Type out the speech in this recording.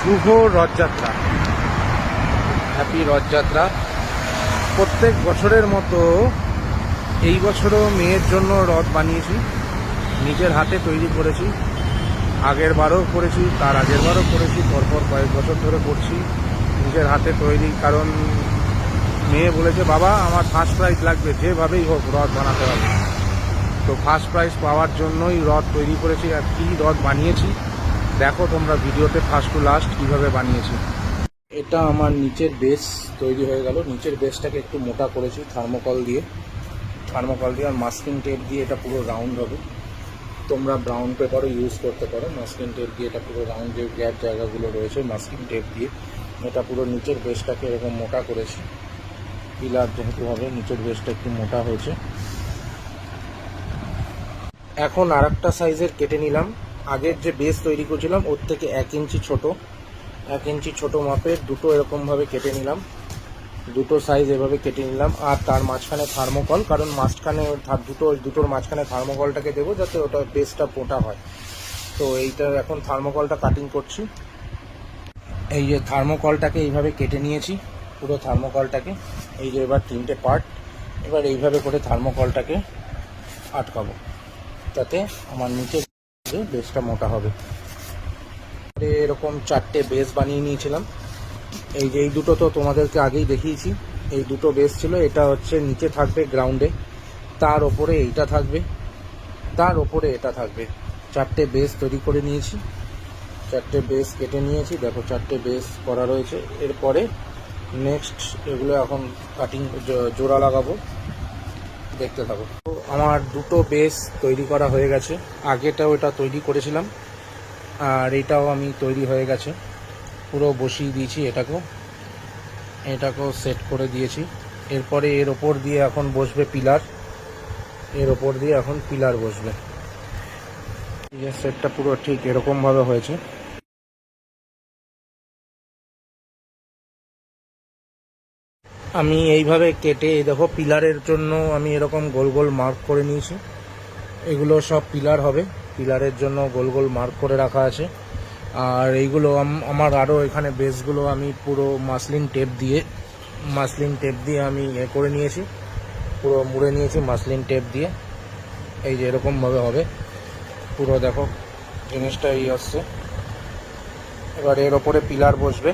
শুভ Rathyatra, happy Rathyatra. প্রত্যেক বছরের মতো এই বছরও মেয়ের জন্য রথ বানিয়েছি, নিজের হাতে তৈরি করেছি। আগের বারও করেছি, তার আগের বারও করেছি, পরপর কয়েক বছর ধরে করছি নিজের হাতে তৈরি। কারণ মেয়ে বলেছে, বাবা আমার ফার্স্ট প্রাইজ লাগবে, যেভাবেই হোক রথ বানাতে হবে। তো ফার্স্ট প্রাইজ পাওয়ার জন্যই রথ তৈরি করেছি। আর কী রথ বানিয়েছি দেখো তোমরা ভিডিওতে ফার্স্ট টু লাস্ট কীভাবে বানিয়েছি। এটা আমার নিচের বেস তৈরি হয়ে গেল। নিচের বেসটাকে একটু মোটা করেছি থার্মোকল দিয়ে আর মাস্কিং টেপ দিয়ে এটা পুরো রাউন্ড হবে। তোমরা ব্রাউন পেপারও ইউজ করতে পারো। মাস্কিং টেপ দিয়ে এটা পুরো রাউন্ড, যে গ্যাপ জায়গাগুলো রয়েছে মাস্কিং টেপ দিয়ে এটা পুরো নিচের বেসটাকে এরকম মোটা করেছি। পিলার যেহেতু হবে, নিচের বেসটা একটু মোটা হয়েছে। এখন আর একটা সাইজের কেটে নিলাম। আগের যে বেস তৈরি করেছিলাম ওর থেকে 1 ইঞ্চি ছোট, 1 ইঞ্চি ছোট মাপের দুটো এরকমভাবে কেটে নিলাম। দুটো সাইজ এভাবে কেটে নিলাম। আর তার মাঝখানে থার্মোকল, কারণ মাঝখানে দুটোর মাঝখানে থার্মোকলটাকে দেবো যাতে ওটা বেসটা মোটা হয়। তো এইটা এখন থার্মোকলটা কাটিং করছি। এই যে থার্মোকলটাকে এইভাবে কেটে নিয়েছি, পুরো থার্মোকলটাকে। এই যে এবার 3টে পার্ট, এবার এইভাবে করে থার্মোকলটাকে আটকাবো যাতে আমার নিচে বেসটা মোটা হবে। এরকম 4টে বেস বানিয়ে নিয়েছিলাম। এই যে এই দুটো তো তোমাদেরকে আগেই দেখিয়েছি, এই দুটো বেস ছিল। এটা হচ্ছে নিচে থাকবে গ্রাউন্ডে, তার ওপরে এইটা থাকবে, তার ওপরে এটা থাকবে। 4টে বেস তৈরি করে নিয়েছি, 4টে বেস কেটে নিয়েছি। দেখো 4টে বেস করা রয়েছে। এরপরে নেক্সট এগুলো এখন কাটিং জোড়া লাগাবো, দেখতে থাকো। তো আমার দুটো বেস তৈরি করা হয়ে গেছে। আগেটাও এটা তৈরি করেছিলাম আর এটাও আমি তৈরি হয়ে গেছে, পুরো বসিয়ে দিয়েছি। এটাকেও সেট করে দিয়েছি। এরপরে এর ওপর দিয়ে এখন বসবে পিলার, এর ওপর দিয়ে এখন পিলার বসবে। এই সেটটা পুরো ঠিক এরকমভাবে হয়েছে। আমি এইভাবে কেটে, দেখো পিলারের জন্য আমি এরকম গোল গোল মার্ক করে নিয়েছি। এগুলো সব পিলার হবে, পিলারের জন্য গোল গোল মার্ক করে রাখা আছে। আর এইগুলো আমার আরও এখানে বেসগুলো আমি পুরো মাসলিন টেপ দিয়ে আমি করে নিয়েছি, পুরো মুড়ে নিয়েছি মাসলিন টেপ দিয়ে। এই যে এরকমভাবে হবে পুরো, দেখো জিনিসটা এই আসছে। এবার এর ওপরে পিলার বসবে।